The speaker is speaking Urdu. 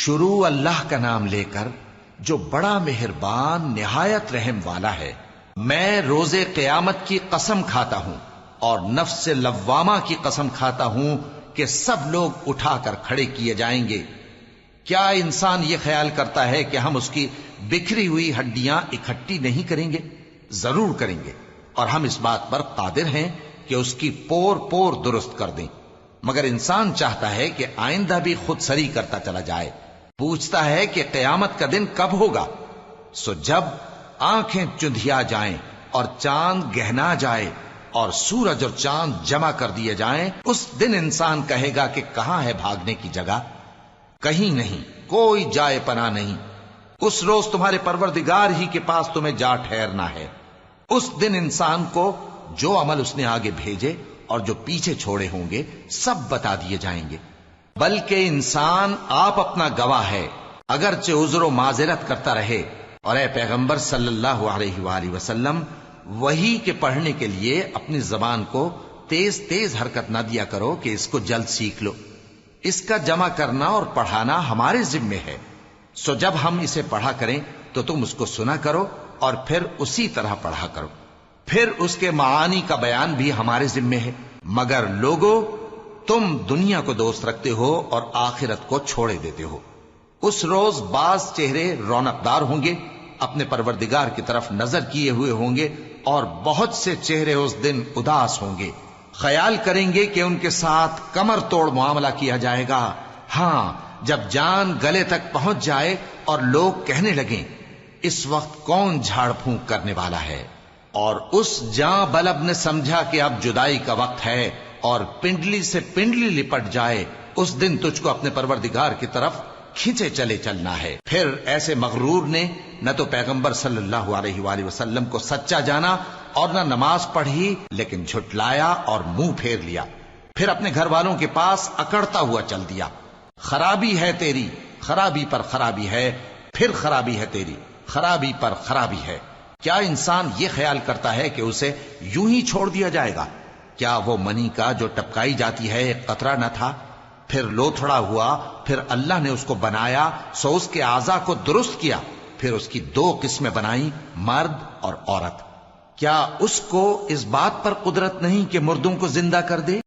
شروع اللہ کا نام لے کر جو بڑا مہربان نہایت رحم والا ہے۔ میں روز قیامت کی قسم کھاتا ہوں اور نفس لوامہ کی قسم کھاتا ہوں کہ سب لوگ اٹھا کر کھڑے کیے جائیں گے۔ کیا انسان یہ خیال کرتا ہے کہ ہم اس کی بکھری ہوئی ہڈیاں اکٹھی نہیں کریں گے؟ ضرور کریں گے، اور ہم اس بات پر قادر ہیں کہ اس کی پور پور درست کر دیں۔ مگر انسان چاہتا ہے کہ آئندہ بھی خود سری کرتا چلا جائے، پوچھتا ہے کہ قیامت کا دن کب ہوگا۔ سو جب آنکھیں چندھیا جائیں اور چاند گہنا جائے اور سورج اور چاند جمع کر دیے جائیں، اس دن انسان کہے گا کہ کہاں ہے بھاگنے کی جگہ؟ کہیں نہیں، کوئی جائے پناہ نہیں۔ اس روز تمہارے پروردگار ہی کے پاس تمہیں جا ٹھہرنا ہے۔ اس دن انسان کو جو عمل اس نے آگے بھیجے اور جو پیچھے چھوڑے ہوں گے سب بتا دیے جائیں گے۔ بلکہ انسان آپ اپنا گواہ ہے، اگرچہ عذر و معذرت کرتا رہے۔ اور اے پیغمبر صلی اللہ علیہ وآلہ وسلم، وحی کے پڑھنے کے لیے اپنی زبان کو تیز تیز حرکت نہ دیا کرو کہ اس کو جلد سیکھ لو۔ اس کا جمع کرنا اور پڑھانا ہمارے ذمے ہے۔ سو جب ہم اسے پڑھا کریں تو تم اس کو سنا کرو اور پھر اسی طرح پڑھا کرو۔ پھر اس کے معانی کا بیان بھی ہمارے ذمے ہے۔ مگر لوگو، تم دنیا کو دوست رکھتے ہو اور آخرت کو چھوڑے دیتے ہو۔ اس روز بعض چہرے رونقدار ہوں گے، اپنے پروردگار کی طرف نظر کیے ہوئے ہوں گے، اور بہت سے چہرے اس دن اداس ہوں گے، خیال کریں گے کہ ان کے ساتھ کمر توڑ معاملہ کیا جائے گا۔ ہاں، جب جان گلے تک پہنچ جائے اور لوگ کہنے لگیں اس وقت کون جھاڑ پھونک کرنے والا ہے، اور اس جاں بلب نے سمجھا کہ اب جدائی کا وقت ہے اور پنڈلی سے پنڈلی لپٹ جائے، اس دن تجھ کو اپنے پروردگار کی طرف کھینچے چلے چلنا ہے۔ پھر ایسے مغرور نے نہ تو پیغمبر صلی اللہ علیہ وآلہ وسلم کو سچا جانا اور نہ نماز پڑھی، لیکن جھٹلایا اور منہ پھیر لیا، پھر اپنے گھر والوں کے پاس اکڑتا ہوا چل دیا۔ خرابی ہے تیری، خرابی پر خرابی ہے، پھر خرابی ہے تیری، خرابی پر خرابی ہے۔ کیا انسان یہ خیال کرتا ہے کہ اسے یوں ہی چھوڑ دیا جائے گا؟ کیا وہ منی کا جو ٹپکائی جاتی ہے ایک قطرہ نہ تھا، پھر لوتھڑا ہوا، پھر اللہ نے اس کو بنایا، سو اس کے اعضاء کو درست کیا، پھر اس کی دو قسمیں بنائیں، مرد اور عورت۔ کیا اس کو اس بات پر قدرت نہیں کہ مردوں کو زندہ کر دے؟